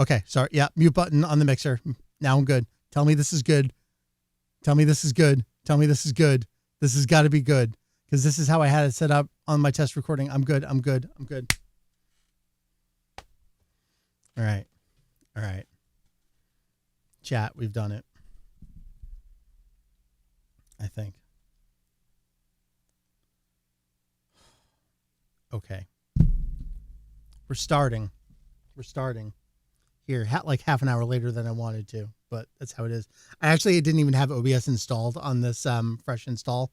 Okay, sorry. Yeah, mute button on the mixer. Now I'm good. Tell me this is good. Tell me this is good. Tell me this is good. This has got to be good because this is how I had it set up on my test recording. I'm good. I'm good. I'm good. All right. All right. Chat, we've done it. I think. Okay. We're starting here like half an hour later than I wanted to, but that's how it is. I actually didn't even have OBS installed on this fresh install.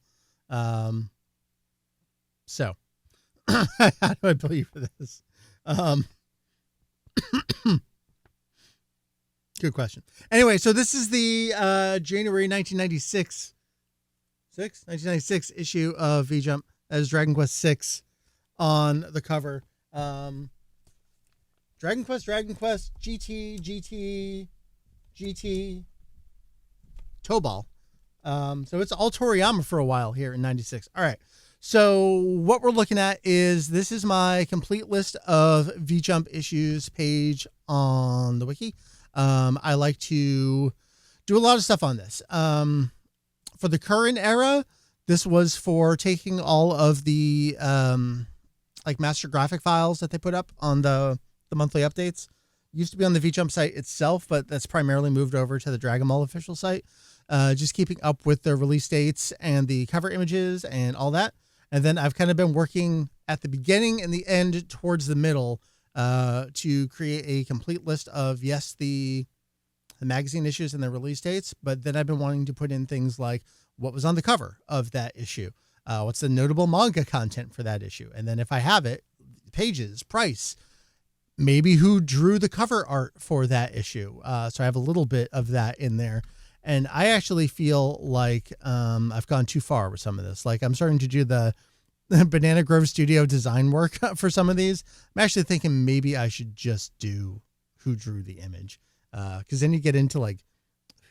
So how do I bill you for this? Good question. Anyway, so this is the January 1996 issue of V-Jump. That is Dragon Quest 6 on the cover. Dragon Quest, GT, Tobal. So it's all Toriyama for a while here in 96. All right. So what we're looking at is this is my complete list of V-Jump issues page on the wiki. I like to do a lot of stuff on this. For the current era, this was for taking all of the like master graphic files that they put up on the monthly updates. Used to be on the V-Jump site itself, but that's primarily moved over to the Dragon Ball official site. Just keeping up with the release dates and the cover images and all that. And then I've kind of been working at the beginning and the end towards the middle to create a complete list of, yes, the magazine issues and the release dates, but then I've been wanting to put in things like what was on the cover of that issue. What's the notable manga content for that issue? And then if I have it, pages, price, maybe who drew the cover art for that issue. So I have a little bit of that in there. And I actually feel like I've gone too far with some of this. Like I'm starting to do the Banana Grove Studio design work for some of these. I'm actually thinking maybe I should just do who drew the image. Because then you get into like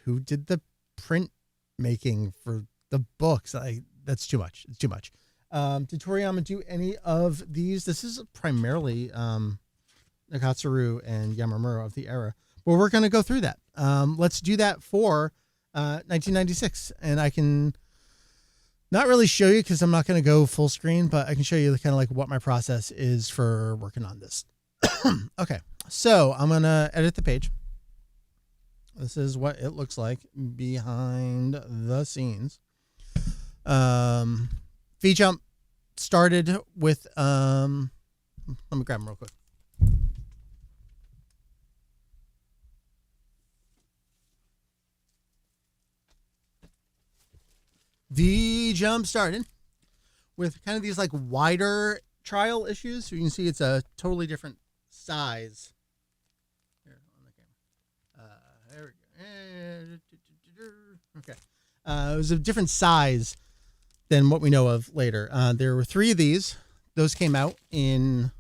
who did the print making for the books. That's too much. It's too much. Did Toriyama do any of these? This is primarily Nakatsuru and Yamamuro of the era. Well, we're going to go through that. Let's do that for 1996. And I can not really show you because I'm not going to go full screen, but I can show you kind of like what my process is for working on this. Okay, so I'm going to edit the page. This is what it looks like behind the scenes. V-Jump started with, let me grab them real quick. V-Jump started with kind of these like wider trial issues. So you can see it's a totally different size. Here on the camera. There we go. Okay. It was a different size than what we know of later. There were 3 of these. Those came out in,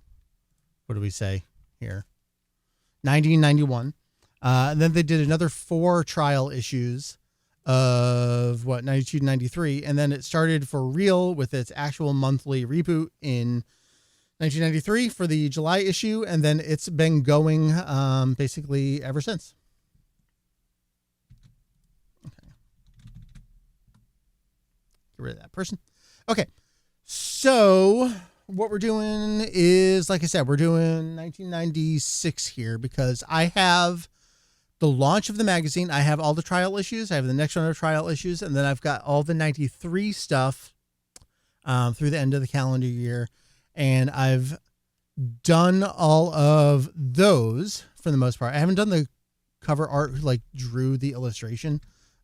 what do we say here? 1991. And then they did another 4 trial issues of 92 to 93. And then it started for real with its actual monthly reboot in 1993 for the July issue. And then it's been going basically ever since. Okay. Get rid of that person. Okay. So what we're doing is, like I said, we're doing 1996 here because I have the launch of the magazine. I have all the trial issues. I have the next round of trial issues. And then I've got all the 93 stuff through the end of the calendar year. And I've done all of those for the most part. I haven't done the cover art, like drew the illustration.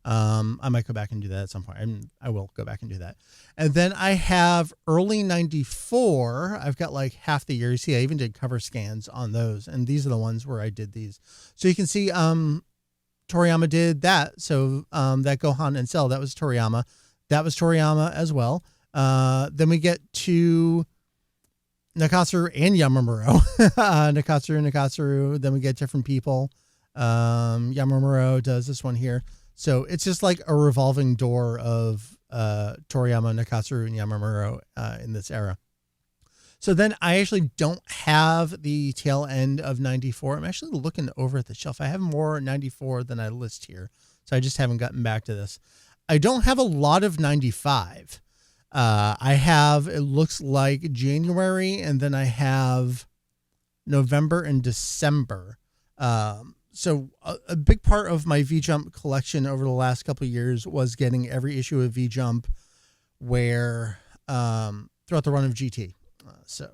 I might go back and do that at some point. I will go back and do that. And then I have early 94. I've got like half the year. You see, I even did cover scans on those. And these are the ones where I did these. So you can see, Toriyama did that. So, that Gohan and Cell, that was Toriyama. That was Toriyama as well. Then we get to Nakatsuru and Yamamuro. Nakatsuru. Then we get different people. Yamamuro does this one here. So it's just like a revolving door of Toriyama, Nakatsuru, and Yamamuro in this era. So then I actually don't have the tail end of 94. I'm actually looking over at the shelf. I have more 94 than I list here. So I just haven't gotten back to this. I don't have a lot of 95. I have, it looks like January, and then I have November and December. So a big part of my V-Jump collection over the last couple of years was getting every issue of V-Jump where throughout the run of GT. So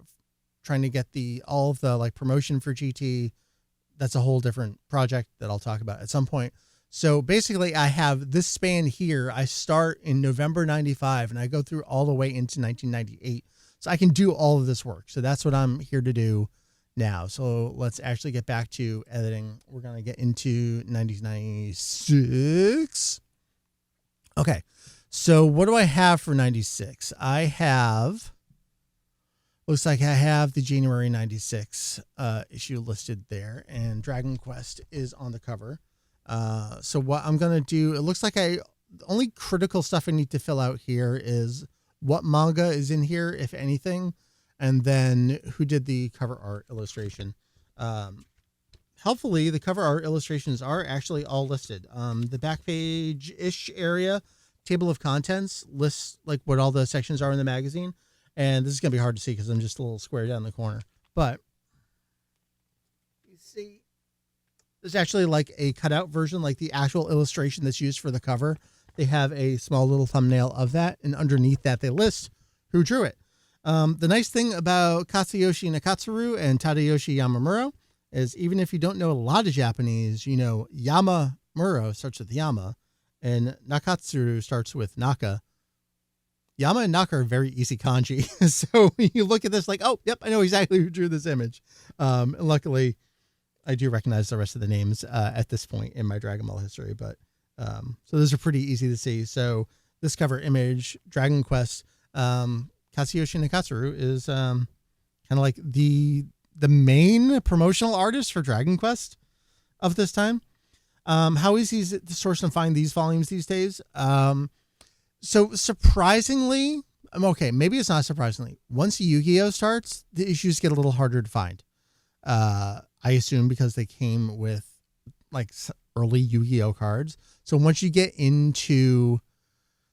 trying to get all of the like promotion for GT. That's a whole different project that I'll talk about at some point. So basically I have this span here. I start in November 95 and I go through all the way into 1998. So I can do all of this work. So that's what I'm here to do now. So let's actually get back to editing. We're going to get into 1996. Okay. So what do I have for 96? Looks like I have the January 96 issue listed there, and Dragon Quest is on the cover. So what I'm going to do, it looks like the only critical stuff I need to fill out here is what manga is in here, if anything, and then who did the cover art illustration. Helpfully, the cover art illustrations are actually all listed. The back page-ish area, table of contents, lists like what all the sections are in the magazine. And this is going to be hard to see because I'm just a little square down the corner. But you see, there's actually like a cutout version, like the actual illustration that's used for the cover. They have a small little thumbnail of that. And underneath that, they list who drew it. The nice thing about Katsuyoshi Nakatsuru and Tadayoshi Yamamuro is even if you don't know a lot of Japanese, you know Yamamuro starts with Yama and Nakatsuru starts with Naka. Yama and Naka are very easy kanji. So you look at this like, oh, yep, I know exactly who drew this image. And luckily, I do recognize the rest of the names at this point in my Dragon Ball history. But so those are pretty easy to see. So this cover image, Dragon Quest, Katsuyoshi Nakatsuru is kind of like the main promotional artist for Dragon Quest of this time. How easy is it to source and find these volumes these days? So surprisingly, okay, maybe it's not surprisingly. Once Yu-Gi-Oh starts, the issues get a little harder to find. I assume because they came with like early Yu-Gi-Oh cards. So once you get into,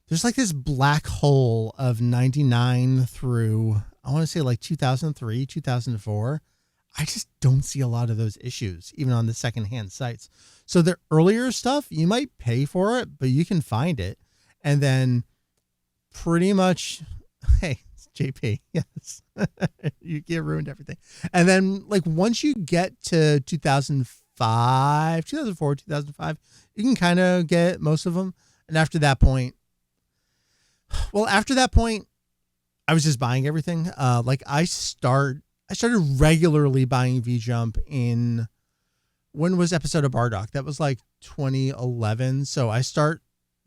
there's like this black hole of 99 through, I want to say like 2003, 2004. I just don't see a lot of those issues, even on the secondhand sites. So the earlier stuff, you might pay for it, but you can find it. And then pretty much, hey, it's JP. Yes. You ruined everything. And then like once you get to 2004, 2005, you can kind of get most of them. And after that point, I was just buying everything. Like I started regularly buying V-Jump in, when was episode of Bardock? That was like 2011. So I start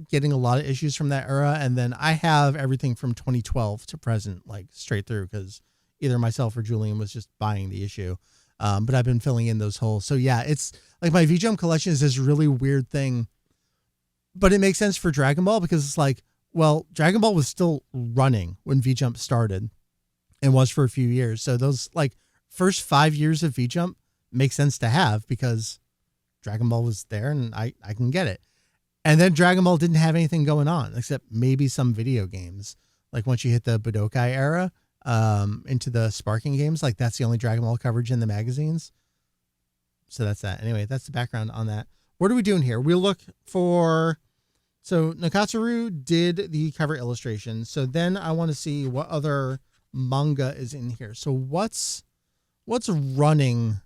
getting a lot of issues from that era, and then I have everything from 2012 to present, like straight through, because either myself or Julian was just buying the issue. But I've been filling in those holes. So yeah, it's like my V-Jump collection is this really weird thing, but it makes sense for Dragon Ball because it's like, well, Dragon Ball was still running when V-Jump started and was for a few years. So those like first 5 years of V-Jump make sense to have because Dragon Ball was there and I can get it. And then Dragon Ball didn't have anything going on except maybe some video games. Like once you hit the Budokai era, into the Sparking games, like that's the only Dragon Ball coverage in the magazines. So that's that. Anyway, that's the background on that. What are we doing here? We'll look for, so Nakatsuru did the cover illustration. So then I want to see what other manga is in here. So what's running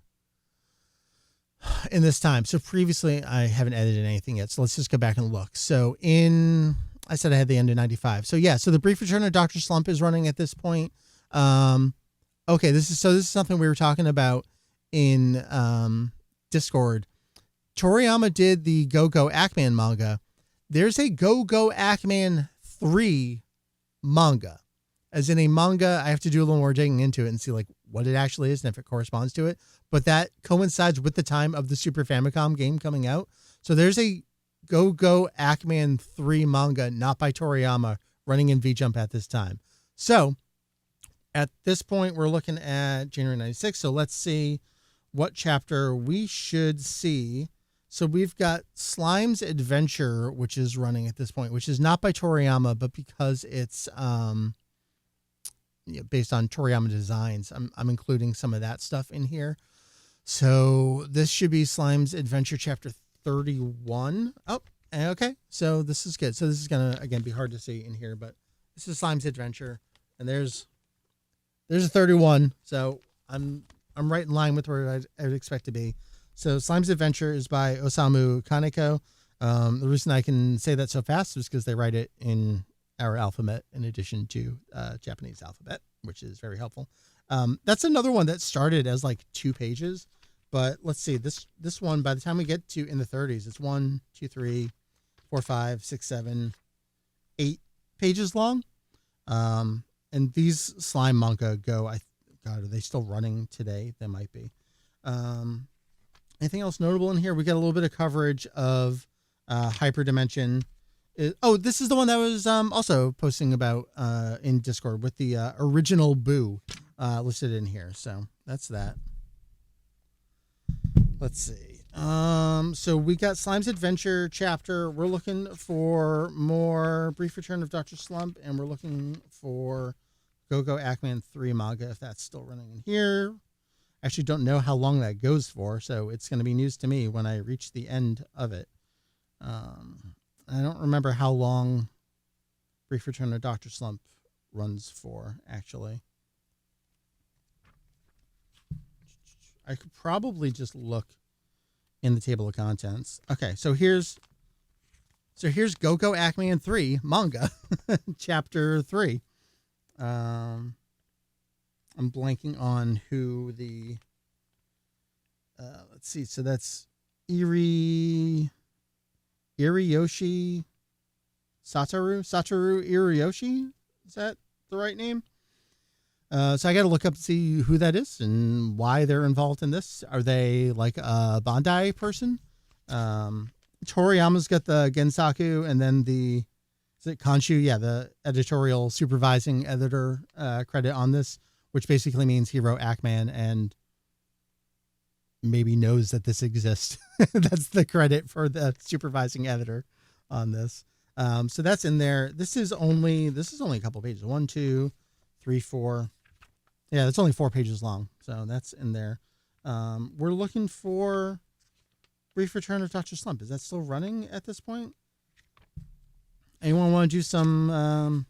in this time? So previously I haven't edited anything yet. So let's just go back and look. So I said I had the end of 95. So yeah, so the Brief Return of Dr. Slump is running at this point. Okay. This is something we were talking about in, Discord. Toriyama did the Go-Go Ackman manga. There's a Go-Go Ackman 3 manga. As in a manga, I have to do a little more digging into it and see like what it actually is and if it corresponds to it. But that coincides with the time of the Super Famicom game coming out. So there's a Go-Go Ackman 3 manga, not by Toriyama, running in V-Jump at this time. So At this point, we're looking at January 96. So let's see what chapter we should see. So we've got Slime's Adventure, which is running at this point, which is not by Toriyama, but because it's based on Toriyama designs, I'm including some of that stuff in here. So this should be Slime's Adventure chapter 31. Oh, okay. So this is good. So this is going to, again, be hard to see in here, but this is Slime's Adventure, and there's a 31. So I'm right in line with where I would expect to be. So Slime's Adventure is by Osamu Kaneko. The reason I can say that so fast is because they write it in our alphabet in addition to Japanese alphabet, which is very helpful. That's another one that started as like 2 pages, but let's see, this one, by the time we get to in the 30s, it's 1, 2, 3, 4, 5, 6, 7, 8 pages long. And these slime manga go, God, are they still running today? They might be. Anything else notable in here? We got a little bit of coverage of Hyperdimension. This is the one that was also posting about in Discord with the original Boo listed in here. So that's that. Let's see. So we got Slime's Adventure chapter. We're looking for more Brief Return of Dr. Slump, and we're looking for Go-Go Ackman 3 manga, if that's still running in here. I actually don't know how long that goes for, so it's going to be news to me when I reach the end of it. I don't remember how long Brief Return of Dr. Slump runs for, actually. I could probably just look in the table of contents. Okay, so here's Go-Go Ackman 3 manga, chapter 3. I'm blanking on who the let's see. So that's Iriyoshi Satoru Iriyoshi. Is that the right name? So I got to look up to see who that is and why they're involved in this. Are they like a Bandai person? Toriyama's got the Gensaku, and then is it Kanzenshuu? Yeah, the editorial supervising editor credit on this, which basically means he wrote Ackman and maybe knows that this exists. That's the credit for the supervising editor on this. So that's in there. This is only a couple pages. 1, 2, 3, 4. Yeah, it's only 4 pages long. So that's in there. We're looking for Brief Return of Dr. Slump. Is that still running at this point? Anyone want to do some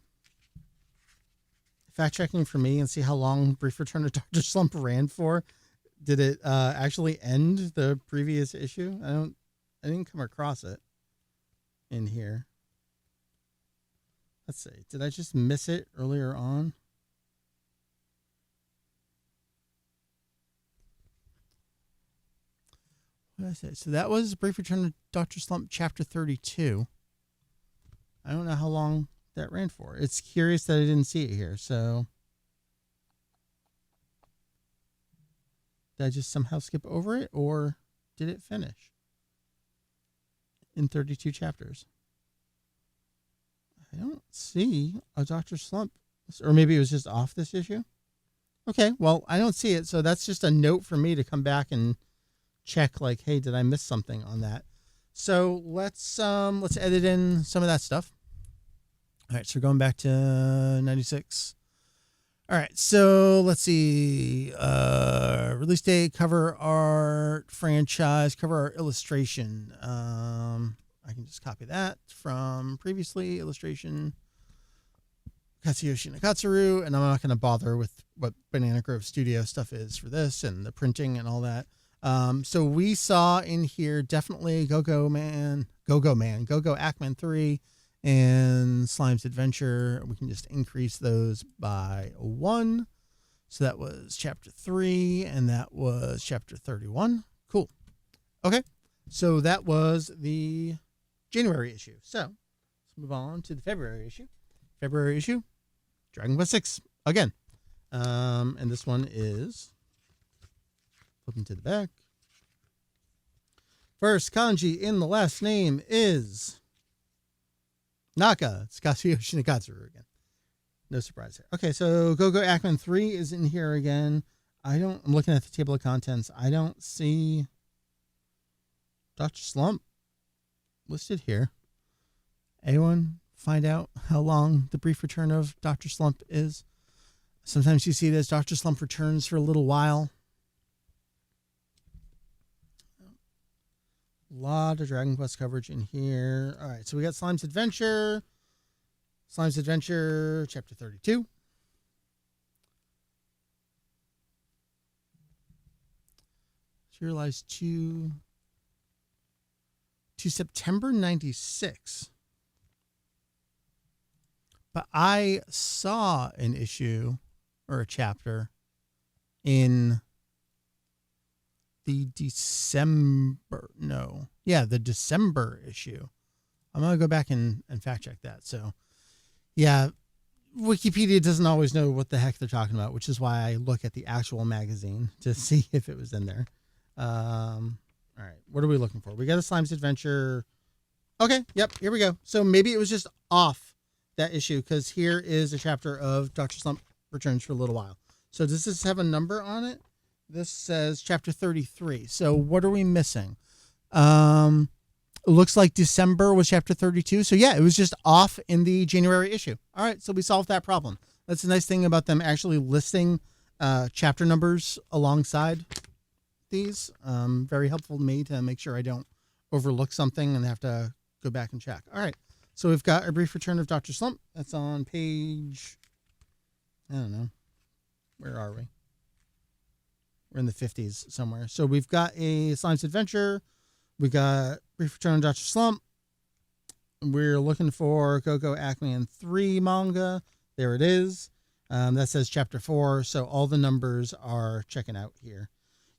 fact checking for me and see how long Brief Return of Dr. Slump ran for? Did it actually end the previous issue? I didn't come across it in here. Let's see. Did I just miss it earlier on? What did I say? So that was Brief Return of Dr. Slump chapter 32. I don't know how long that ran for. It's curious that I didn't see it here. So did I just somehow skip over it, or did it finish in 32 chapters? I don't see a Dr. Slump, or maybe it was just off this issue. Okay, well, I don't see it, so that's just a note for me to come back and check, like, hey, did I miss something on that? So let's edit in some of that stuff. All right, so we're going back to 96. All right, so let's see. Release date, cover art, franchise, cover art, illustration. I can just copy that from previously. Illustration, Katsuyoshi Nakatsuru, and I'm not going to bother with what Banana Grove Studio stuff is for this and the printing and all that. So we saw in here definitely Go-Go Ackman 3, and Slime's Adventure. We can just increase those by 1. So that was chapter 3, and that was chapter 31. Cool. Okay. So that was the January issue. So let's move on to the February issue. February issue, Dragon Quest 6 again. And this one is flipping to the back. First kanji in the last name is Naka. It's Katsuyoshi Nakatsuru again. No surprise there. Okay, so Go-Go Ackman 3 is in here again. I'm looking at the table of contents. I don't see Dr. Slump listed here. Anyone find out how long the brief return of Dr. Slump is? Sometimes you see it as Dr. Slump returns for a little while. A lot of Dragon Quest coverage in here. All right, so we got Slime's Adventure. Slime's Adventure, Chapter 32. Serialized to September 96. But I saw an issue or a chapter in the December issue. I'm going to go back and fact check that. So, yeah, Wikipedia doesn't always know what the heck they're talking about, which is why I look at the actual magazine to see if it was in there. All right, what are we looking for? We got a Slime's Adventure. Okay, yep, here we go. So maybe it was just off that issue because here is a chapter of Dr. Slump returns for a little while. So does this have a number on it? This says chapter 33. So what are we missing? It looks like December was chapter 32. So yeah, it was just off in the January issue. All right, so we solved that problem. That's a nice thing about them actually listing chapter numbers alongside these. Very helpful to me to make sure I don't overlook something and have to go back and check. All right, so we've got a brief return of Dr. Slump. That's on page, I don't know, where are we? We're in the 50s somewhere. So we've got a Slime's Adventure. We got brief return of Dr. Slump. We're looking for Go-Go Ackman 3 manga. There it is. That says chapter 4. So all the numbers are checking out here.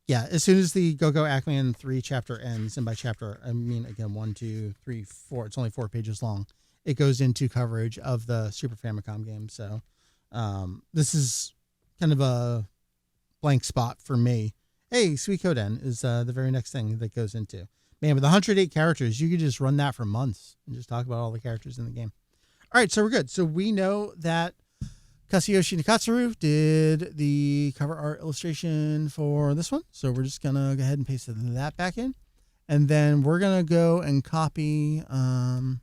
Yeah, as soon as the Go-Go Ackman 3 chapter ends, and by chapter, I mean, again, 1, 2, 3, 4, it's only 4 pages long. It goes into coverage of the Super Famicom game. So this is kind of a blank spot for me. Hey, Suikoden is the very next thing that goes into. Man, with 108 characters, you could just run that for months and just talk about all the characters in the game. All right, so we're good. So we know that Kazuyoshi Nakatsuru did the cover art illustration for this one. So we're just going to go ahead and paste that back in. And then we're going to go and copy. I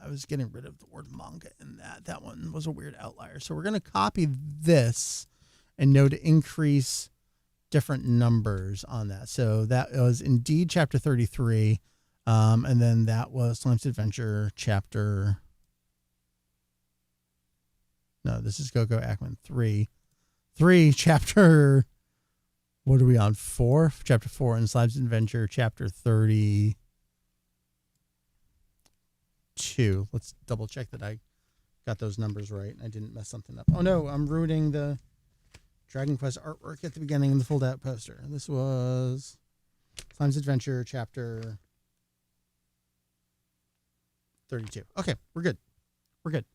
was getting rid of the word manga in that. That one was a weird outlier. So we're going to copy this and know to increase different numbers on that. So that was indeed chapter 33. And then that was Slime's Adventure chapter. No, this is Go-Go Ackman 3. 3 chapter. What are we on? 4? Chapter 4 in Slime's Adventure chapter 32. Let's double check that I got those numbers right and I didn't mess something up. Oh no, I'm ruining the Dragon Quest artwork at the beginning of the fold out poster. This was Slime's Adventure chapter 32. Okay, we're good. We're good.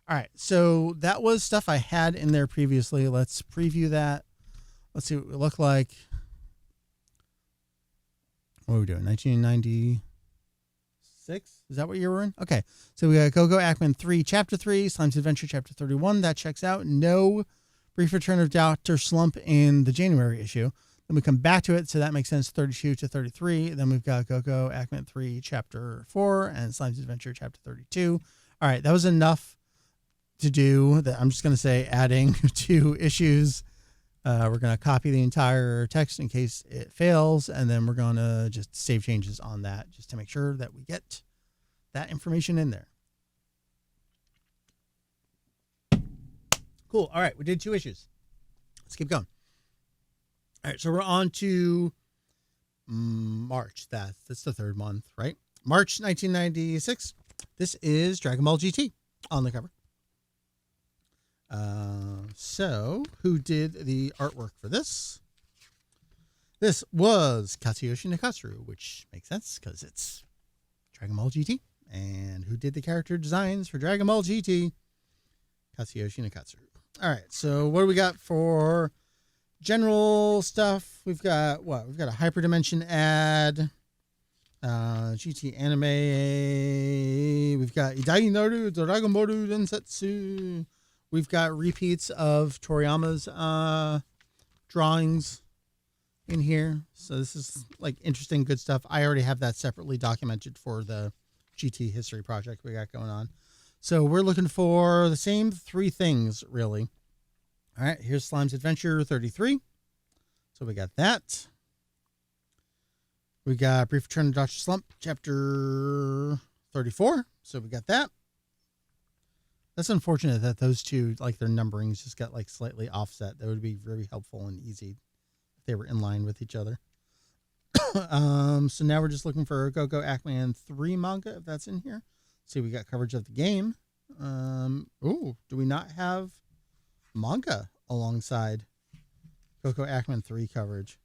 All right, so that was stuff I had in there previously. Let's preview that. Let's see what it looked like. What are we doing? 1996? Is that what you were in? Okay, so we got Go-Go Ackman 3, Chapter 3, Slime's Adventure, Chapter 31. That checks out. No brief return of Dr. Slump in the January issue. Then we come back to it, so that makes sense, 32 to 33. Then we've got Go-Go Ackman 3, Chapter 4, and Slime's Adventure, Chapter 32. All right, that was enough to do that. I'm just going to say adding 2 issues. We're going to copy the entire text in case it fails, and then we're going to just save changes on that just to make sure that we get that information in there. Cool. All right, we did 2 issues. Let's keep going. All right, so we're on to March. That's the 3rd month, right? March 1996. This is Dragon Ball GT on the cover. So who did the artwork for this? This was Kazuyoshi Nakatsuru, which makes sense because it's Dragon Ball GT. And who did the character designs for Dragon Ball GT? Kazuyoshi Nakatsuru. All right, so what do we got for general stuff? We've got what? We've got a hyperdimension ad. GT anime. We've got Idai Naru, Doragomoru Densetsu. We've got repeats of Toriyama's drawings in here. So this is like interesting, good stuff. I already have that separately documented for the GT history project we got going on. So we're looking for the same three things, really. All right, here's Slime's Adventure 33. So we got that. We got Brief Return to Dr. Slump, chapter 34. So we got that. That's unfortunate that those two, like their numberings just got like slightly offset. That would be very helpful and easy if they were in line with each other. So now we're just looking for Go-Go Ackman 3 manga, if that's in here. See, we got coverage of the game. Do we not have manga alongside Go-Go Ackman 3 coverage?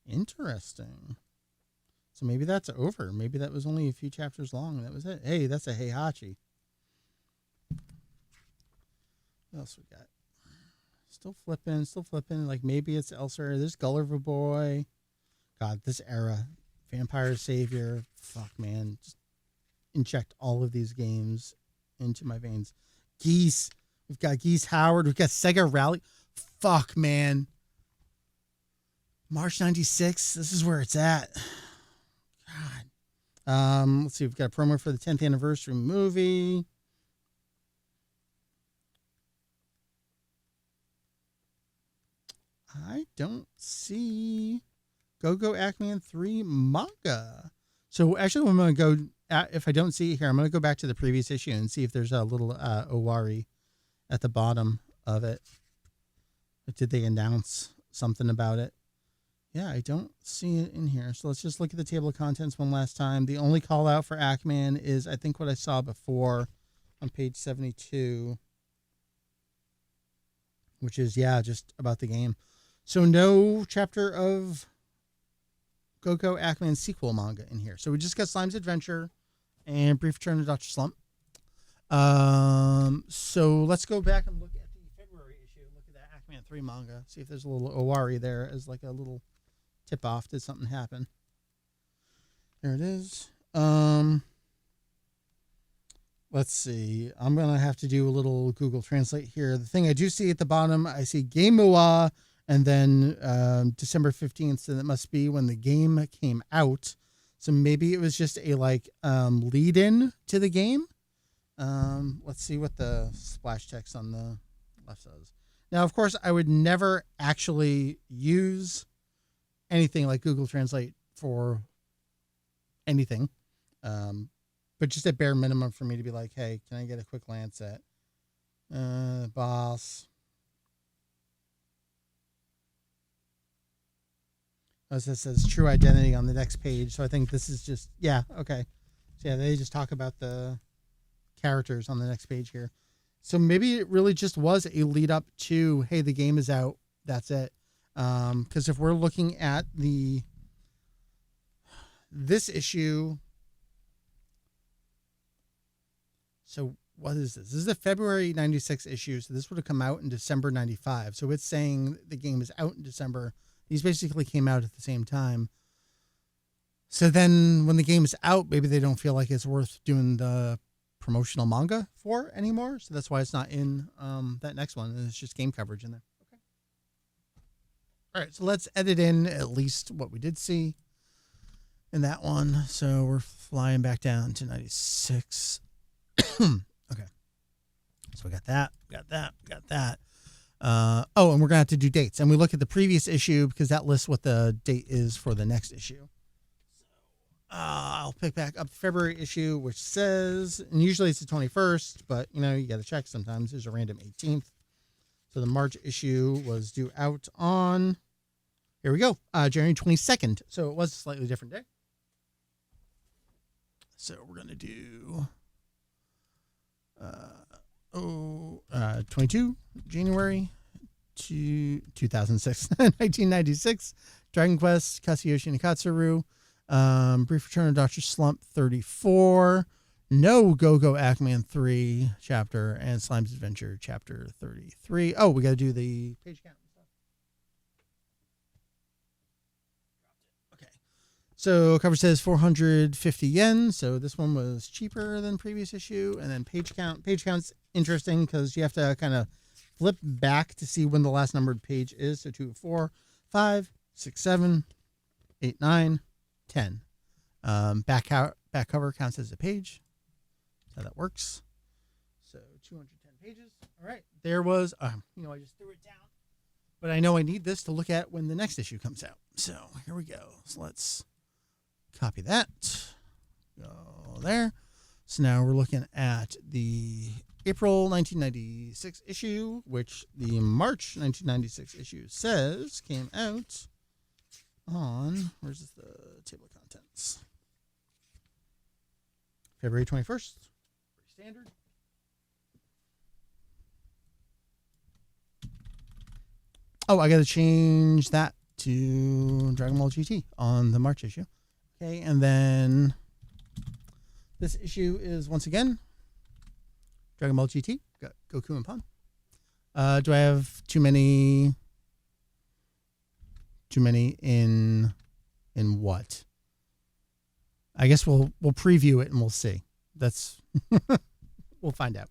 Interesting. So maybe that's over. Maybe that was only a few chapters long. That was it. Hey, that's a Heihachi. What else we got? Still flipping. Like maybe it's elsewhere. There's Gulliver Boy. God, this era. Vampire Savior. Fuck, man. Just inject all of these games into my veins. Geese. We've got Geese Howard. We've got Sega Rally. Fuck, man. March 96. This is where it's at. God. Let's see. We've got a promo for the 10th anniversary movie. I don't see Go-Go Ackman 3 manga. So actually, I'm going to go, if I don't see it here, I'm going to go back to the previous issue and see if there's a little Owari at the bottom of it. Did they announce something about it? Yeah, I don't see it in here. So let's just look at the table of contents one last time. The only call out for Ackman is, I think, what I saw before on page 72, which is, yeah, just about the game. So no chapter of Go-Go Ackman sequel manga in here. So we just got Slime's Adventure and Brief Return to Dr. Slump. So let's go back and look at the February issue. Look at that Ackman 3 manga. See if there's a little Owari there as like a little tip off. Did something happen? There it is. Let's see. I'm going to have to do a little Google Translate here. The thing I do see at the bottom, I see Game Mua and then December 15th. So that must be when the game came out. So maybe it was just a like lead in to the game. Let's see what the splash text on the left says. Now, of course, I would never actually use anything like Google Translate for anything. But just at bare minimum for me to be like, hey, can I get a quick glance at boss? As it says true identity on the next page. So I think this is just, yeah, okay. So yeah, they just talk about the characters on the next page here. So maybe it really just was a lead up to, hey, the game is out. That's it. Because if we're looking at this issue, so what is this? This is the February 96 issue. So this would have come out in December 95. So it's saying the game is out in December. These basically came out at the same time. So then when the game is out, maybe they don't feel like it's worth doing the promotional manga for anymore. So that's why it's not in that next one. It's just game coverage in there. Okay. All right. So let's edit in at least what we did see in that one. So we're flying back down to 96. Okay. So we got that. And we're going to have to do dates. And we look at the previous issue because that lists what the date is for the next issue. I'll pick back up the February issue, which says, and usually it's the 21st, but you got to check sometimes. There's a random 18th. So the March issue was due out on, here we go, January 22nd. So it was a slightly different day. So we're going to do 22 January to 2006, 1996, Dragon Quest, Kazuyoshi no Katsuru, Brief Return of Dr. Slump 34, no Go-Go Ackman 3 chapter, and Slime's Adventure chapter 33. Oh, we got to do the page count. So cover says 450 yen. So this one was cheaper than previous issue. And then page count. Page count's interesting because you have to kind of flip back to see when the last numbered page is. So 2, 4, 5, 6, 7, 8, 9, 10. Back cover counts as a page. That's how that works. So 210 pages. All right. There was, I just threw it down. But I know I need this to look at when the next issue comes out. So here we go. So let's copy that. Go there. So now we're looking at the April 1996 issue, which the March 1996 issue says came out on, where's the table of contents? February 21st. Pretty standard. Oh, I got to change that to Dragon Ball GT on the March issue. Okay, and then this issue is once again Dragon Ball GT. Got Goku and Pan. Do I have too many in what? I guess we'll preview it and we'll see. That's we'll find out.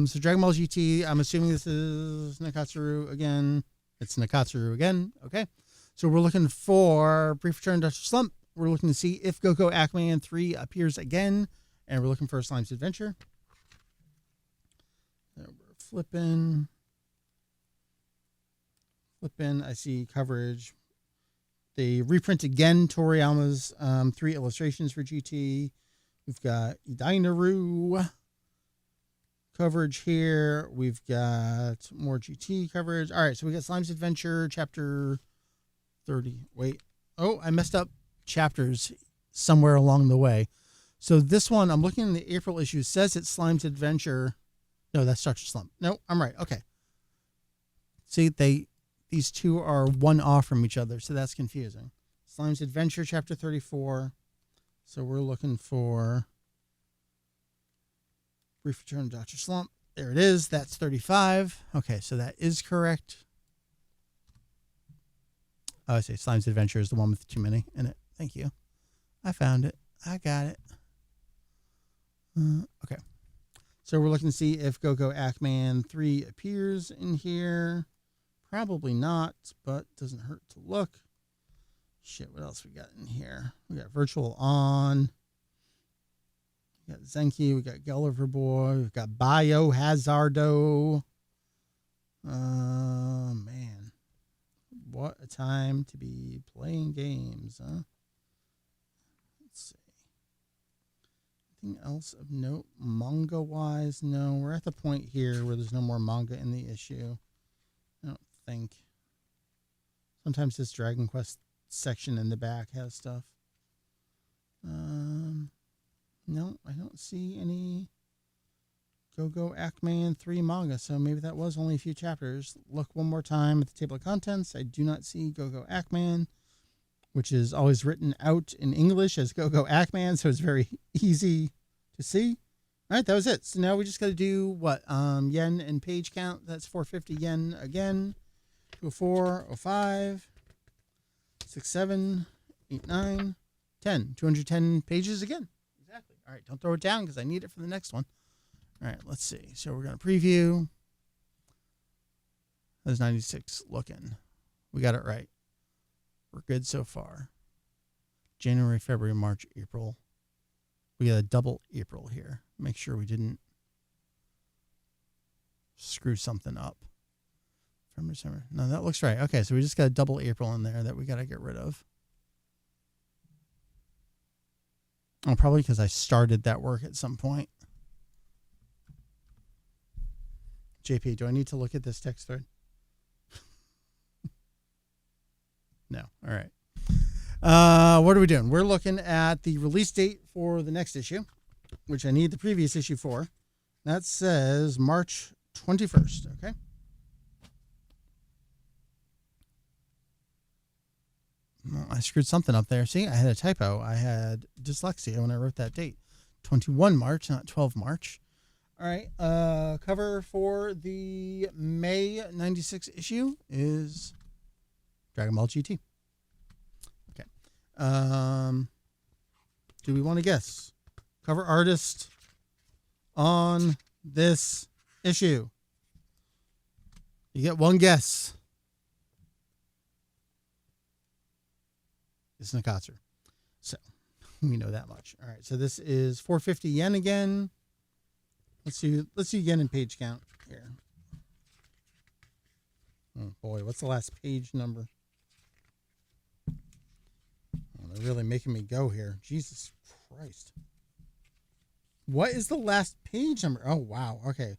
So Dragon Ball GT, I'm assuming this is Nakatsuru again. It's Nakatsuru again. Okay. So we're looking for Brief Return to Dr. Slump. We're looking to see if Go-Go Ackman 3 appears again. And we're looking for Slime's Adventure. There we're flipping. I see coverage. They reprint again Toriyama's 3 illustrations for GT. We've got Idainaru coverage here. We've got more GT coverage. All right, so we got Slime's Adventure, chapter 30. Wait. Oh, I messed up chapters somewhere along the way. So this one, I'm looking in the April issue, says it's Slime's Adventure. No, that's Dr. Slump. No, I'm right. Okay. See, these two are one off from each other, so that's confusing. Slime's Adventure, chapter 34. So we're looking for Brief Return to Dr. Slump. There it is. That's 35. Okay, so that is correct. Oh, I say Slime's Adventure is the one with too many in it. Thank you. I found it. I got it. Okay. So we're looking to see if Go-Go Ackman 3 appears in here. Probably not, but doesn't hurt to look. Shit, what else we got in here? We got Virtual On. We got Zenki. We got Gulliver Boy. We've got Biohazardo. Man. What a time to be playing games, huh? Let's see. Anything else of note manga-wise? No, we're at the point here where there's no more manga in the issue. I don't think. Sometimes this Dragon Quest section in the back has stuff. No, I don't see any Go-Go Ackman 3 manga, so maybe that was only a few chapters. Look one more time at the table of contents. I do not see Go-Go Ackman, which is always written out in English as Go-Go Ackman, so it's very easy to see. All right, that was it. So now we just got to do what? Yen and page count. That's 450 yen again. 204, 05, 6, 7, 8, 9, 10. 210 pages again. Exactly. All right, don't throw it down because I need it for the next one. All right, let's see. So we're going to preview. How's 96 looking? We got it right. We're good so far. January, February, March, April. We got a double April here. Make sure we didn't screw something up. From December. No, that looks right. Okay, so we just got a double April in there that we got to get rid of. Oh, probably because I started that work at some point. JP, do I need to look at this text thread? No. All right. What are we doing? We're looking at the release date for the next issue, which I need the previous issue for. That says March 21st. Okay. Well, I screwed something up there. See, I had a typo. I had dyslexia when I wrote that date. 21 March, not 12 March. All right. Cover for the May 96 issue is Dragon Ball GT. Okay. Do we want to guess? Cover artist on this issue. You get one guess. It's Nakatsu. So we know that much. All right. So this is 450 yen again. Let's do yen and page count here. Oh boy, what's the last page number? Oh, they're really making me go here. Jesus Christ. What is the last page number? Oh wow. Okay.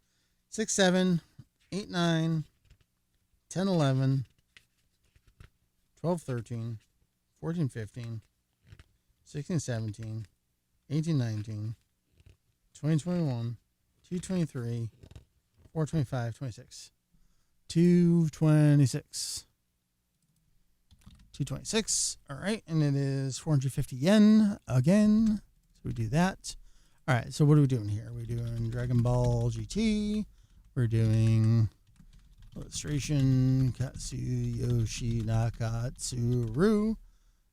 6, 7, 8, 9, 10, 11, 12, 13, 14, 15, 16, 17, 18, 19, 20, 21, 223, 425, 26. 226. 226. All right. And it is 450 yen again. So we do that. All right. So what are we doing here? We're doing Dragon Ball GT. We're doing illustration Katsuyoshi Nakatsuru.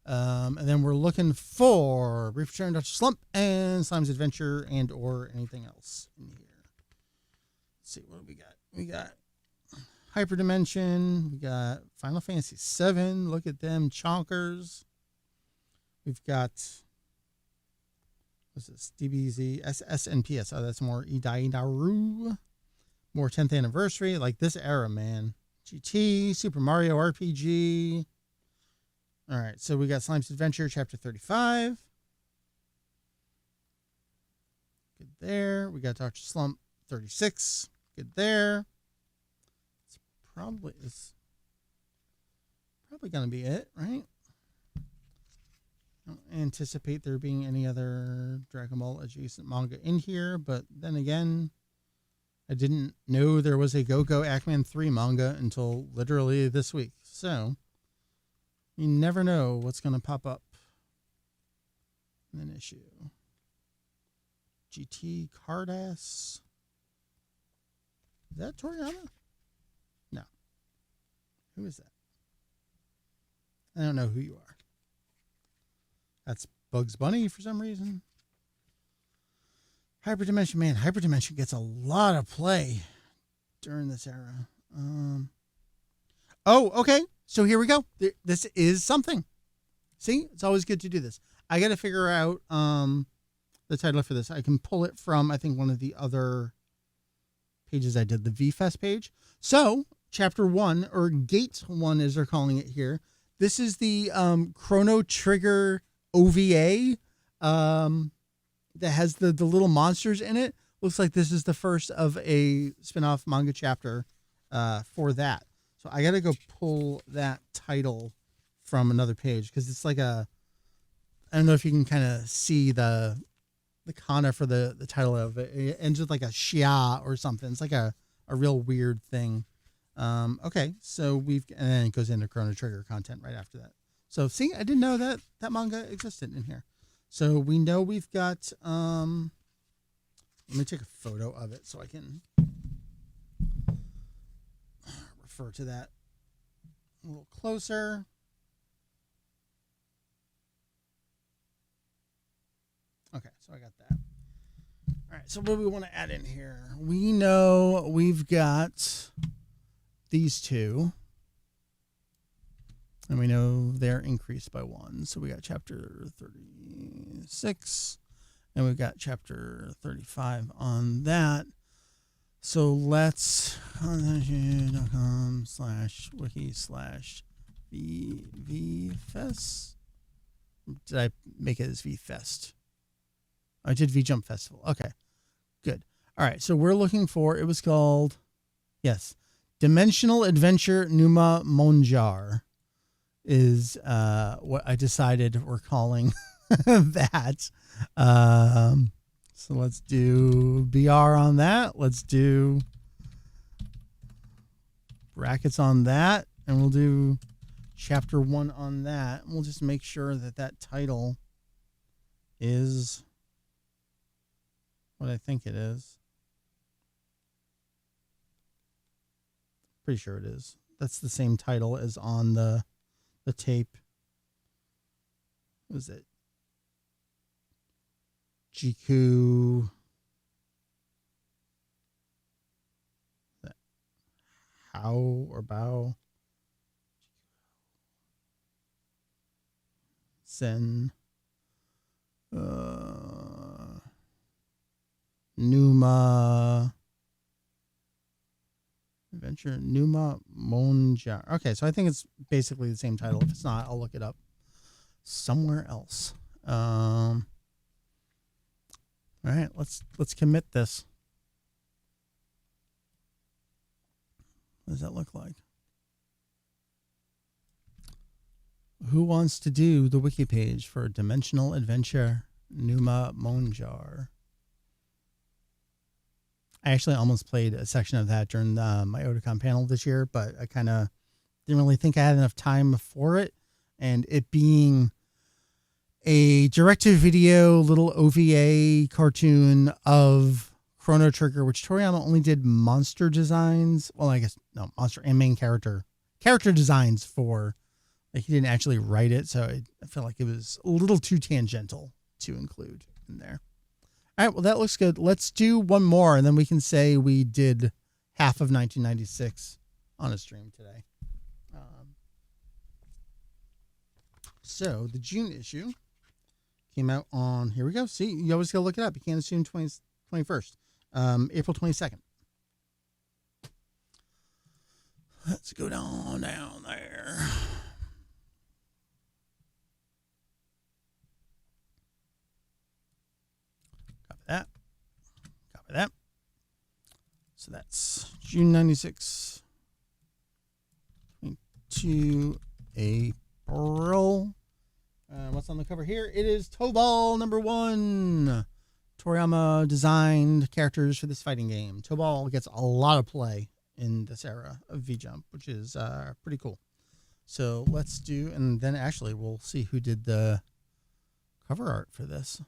And then we're looking for Brief Return Dr. Slump and Slime's Adventure and or anything else in here. Let's see what we got. We got Hyperdimension. We got Final Fantasy VII. Look at them chonkers. We've got, what's this? DBZ, SNPS. Oh, that's more Idai Naru. More 10th anniversary. Like this era, man. GT, Super Mario RPG. All right, so we got Slime's Adventure, Chapter 35. Good there. We got Dr. Slump, 36. Good there. It's probably going to be it, right? I don't anticipate there being any other Dragon Ball adjacent manga in here, but then again, I didn't know there was a Go-Go Ackman 3 manga until literally this week. So, you never know what's going to pop up in an issue. GT Cardass. Is that Toriyama? No. Who is that? I don't know who you are. That's Bugs Bunny for some reason. Hyperdimension, man. Hyperdimension gets a lot of play during this era. Oh, okay. So here we go. This is something. See, it's always good to do this. I got to figure out the title for this. I can pull it from, I think, one of the other pages I did, the V-Fest page. So, Chapter 1, or Gate 1 as they're calling it here. This is the Chrono Trigger OVA that has the little monsters in it. Looks like this is the first of a spin-off manga chapter for that. So I got to go pull that title from another page because it's like I don't know if you can kind of see the kana for the title of it. It ends with like a shia or something. It's like a real weird thing. Okay, so and then it goes into Chrono Trigger content right after that. So see, I didn't know that manga existed in here. So we know we've got, let me take a photo of it so I can refer to that a little closer. Okay, so I got that. All right, so what do we want to add in here? We know we've got these two. And we know they're increased by 1. So we got chapter 36. And we've got chapter 35 on that. So let's kanzenshuu.com/wiki/VFest. Did I make it as VFest? I did VJump Festival. Okay, good. All right, so we're looking for, it was called, yes, Dimensional Adventure Numa Monjar is what I decided we're calling that. So let's do BR on that. Let's do brackets on that. And we'll do chapter 1 on that. And we'll just make sure that title is what I think it is. Pretty sure it is. That's the same title as on the tape. Was it Jiku? How or Bao? Sen. Numa. Adventure Numa Monja. Okay, so I think it's basically the same title. If it's not, I'll look it up somewhere else. All right, let's commit this. What does that look like? Who wants to do the wiki page for Dimensional Adventure Numa Monjar? I actually almost played a section of that during my Otakon panel this year, but I kind of didn't really think I had enough time for it. And it being a direct-to-video little OVA cartoon of Chrono Trigger, which Toriyama only did monster designs. Well, I guess, no, monster and main character designs for. Like, he didn't actually write it, so I feel like it was a little too tangential to include in there. All right, well, that looks good. Let's do one more, and then we can say we did half of 1996 on a stream today. So the June issue came out on, here we go. See, you always got to look it up. You can't assume 21st. April 22nd. Let's go down there. Copy that. So that's June 96. 22 April. What's on the cover here? It is Tobal #1. Toriyama designed characters for this fighting game. Tobal gets a lot of play in this era of V-Jump, which is pretty cool. So let's do, and then actually we'll see who did the cover art for this.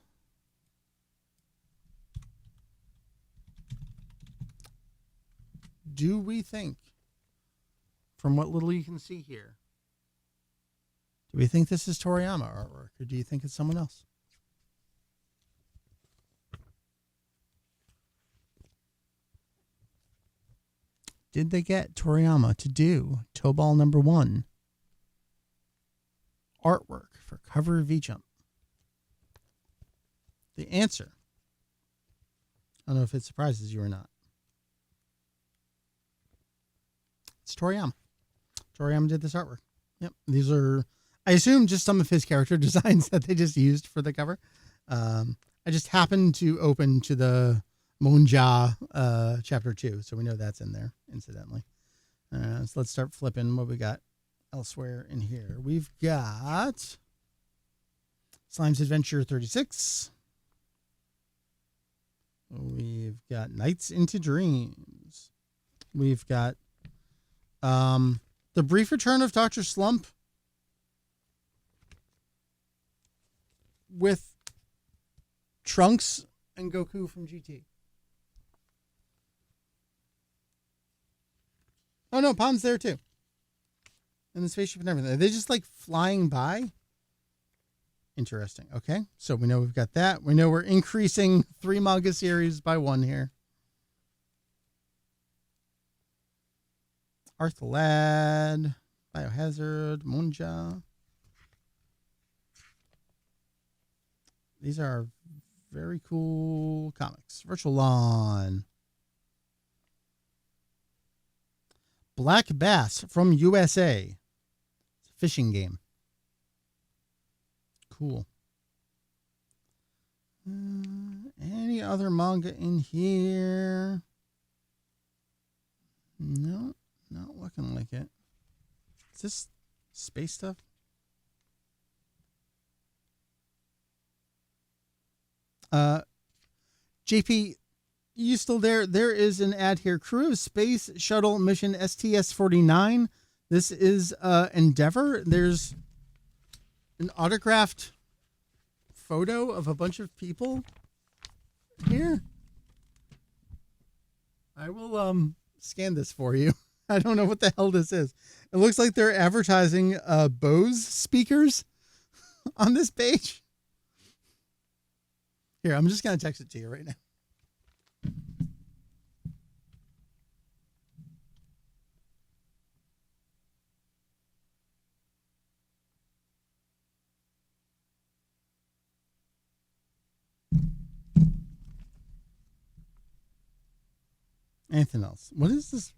Do we think, from what little you can see here, do we think this is Toriyama artwork, or do you think it's someone else? Did they get Toriyama to do Tobal #1 artwork for cover V-Jump? The answer, I don't know if it surprises you or not. It's Toriyama. Toriyama did this artwork. Yep. These are, I assume, just some of his character designs that they just used for the cover. I just happened to open to the Monja chapter 2, so we know that's in there, incidentally. So let's start flipping what we got elsewhere in here. We've got Slime's Adventure 36. We've got Nights into Dreams. We've got The Brief Return of Dr. Slump with Trunks and Goku from GT. Oh no, Pon's there too. And the spaceship and everything. Are they just like flying by? Interesting. Okay. So we know we've got that. We know we're increasing 3 manga series by 1 here. Arthur Ladd, Biohazard, Monja. These are very cool comics. Virtual Lawn. Black Bass from USA. It's a fishing game. Cool. Any other manga in here? No, not looking like it. Is this space stuff? JP, you still there? There is an ad here. Crew of Space Shuttle Mission STS-49. This is Endeavor. There's an autographed photo of a bunch of people here. I will scan this for you. I don't know what the hell this is. It looks like they're advertising Bose speakers. on this page. Here, I'm just going to text it to you right now. Anything else? What is this?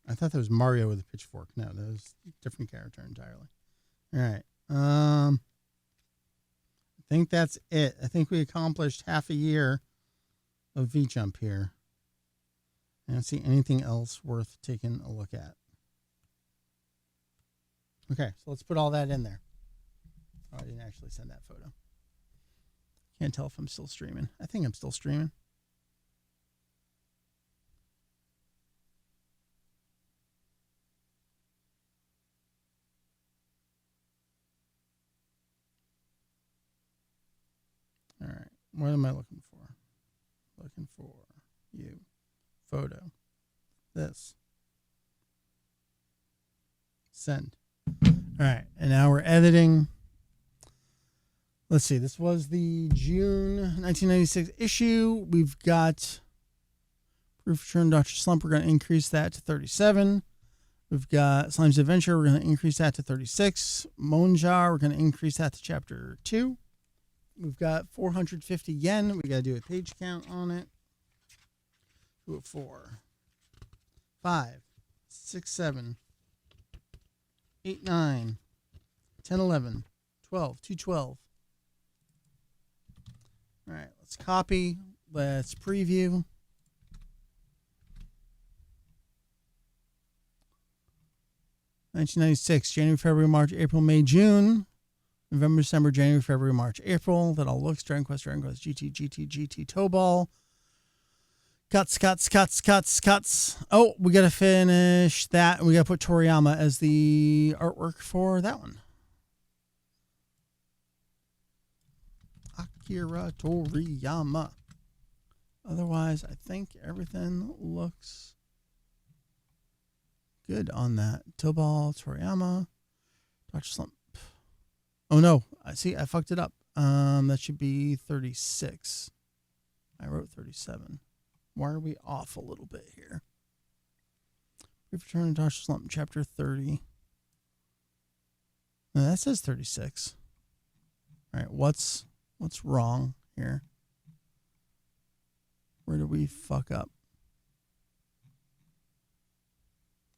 I thought that was Mario with a pitchfork. No, that was a different character entirely. All right. I think that's it. I think we accomplished half a year of V-Jump here. I don't see anything else worth taking a look at. Okay, so let's put all that in there. Oh, I didn't actually send that photo. Can't tell if I'm still streaming. I think I'm still streaming. All right, what am I looking for? Looking for you. Photo. This. Send. All right, and now we're editing. Let's see, this was the June 1996 issue. We've got Proof Return Dr. Slump. We're going to increase that to 37. We've got Slime's Adventure. We're going to increase that to 36. Monjar. We're going to increase that to chapter 2. We've got 450 yen. We got to do a page count on it. 4, 5, 6, 7, 8, 9, 10, 11, 12, 212. All right, let's copy. Let's preview. $1996, January, February, March, April, May, June. November, December, January, February, March, April. That all looks. Dragon Quest, GT, Tobal. Cuts. Oh, we got to finish that. We got to put Toriyama as the artwork for that one. Akira Toriyama. Otherwise, I think everything looks good on that. Tobal, Toriyama, Dr. Slump. Oh no, I see. I fucked it up. That should be 36. I wrote 37. Why are we off a little bit here? Brief Return to Dr. Slump, chapter 30. No, that says 36. All right, what's wrong here? Where did we fuck up?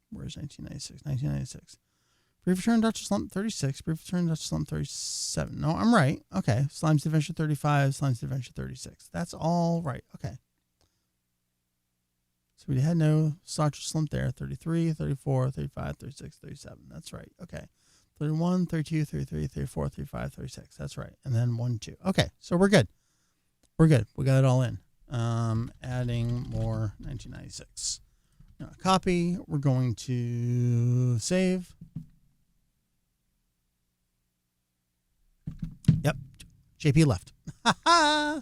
Where's 1996? 1996. Brief Return to Dr. Slump 36. Brief Return to Dr. Slump 37. No, I'm right. Okay. Slime's Adventure 35. Slime's Adventure 36. That's all right. Okay. So we had no Dr. Slump there. 33, 34, 35, 36, 37. That's right. Okay. 31, 32, 33, 34, 35, 36. That's right. And then 1, 2. Okay. So we're good. We're good. We got it all in. Adding more 1996. Now, copy. We're going to save. Yep. JP left. All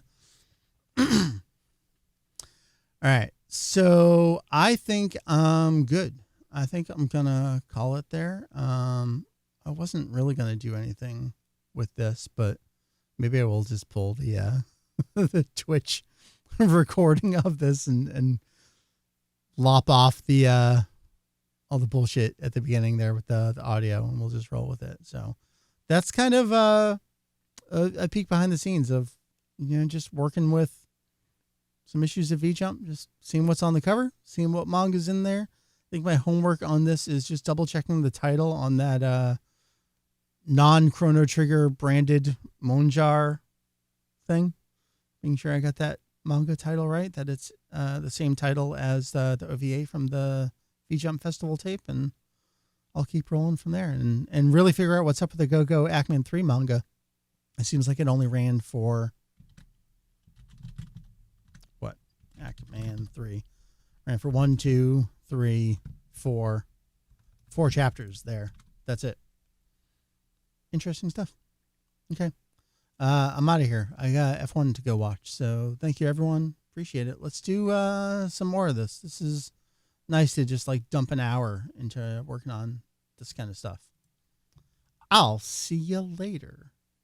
right. So I think I'm good. I think I'm going to call it there. I wasn't really going to do anything with this, but maybe I will just pull the the Twitch recording of this and lop off the all the bullshit at the beginning there with the audio, and we'll just roll with it. So that's kind of a peek behind the scenes of, just working with some issues of V-Jump, just seeing what's on the cover, seeing what manga's in there. I think my homework on this is just double checking the title on that non-Chrono Trigger branded Monjar thing. Making sure I got that manga title right, that it's the same title as the OVA from the V-Jump Festival tape, and I'll keep rolling from there and really figure out what's up with the Go-Go Ackman 3 manga. It seems like it only ran for what? Ackman 3. Ran for 1, 2, 3, 4. 4 chapters there. That's it. Interesting stuff. Okay. I'm out of here. I got F1 to go watch. So thank you, everyone. Appreciate it. Let's do some more of this. This is nice to just like dump an hour into working on this kind of stuff. I'll see you later.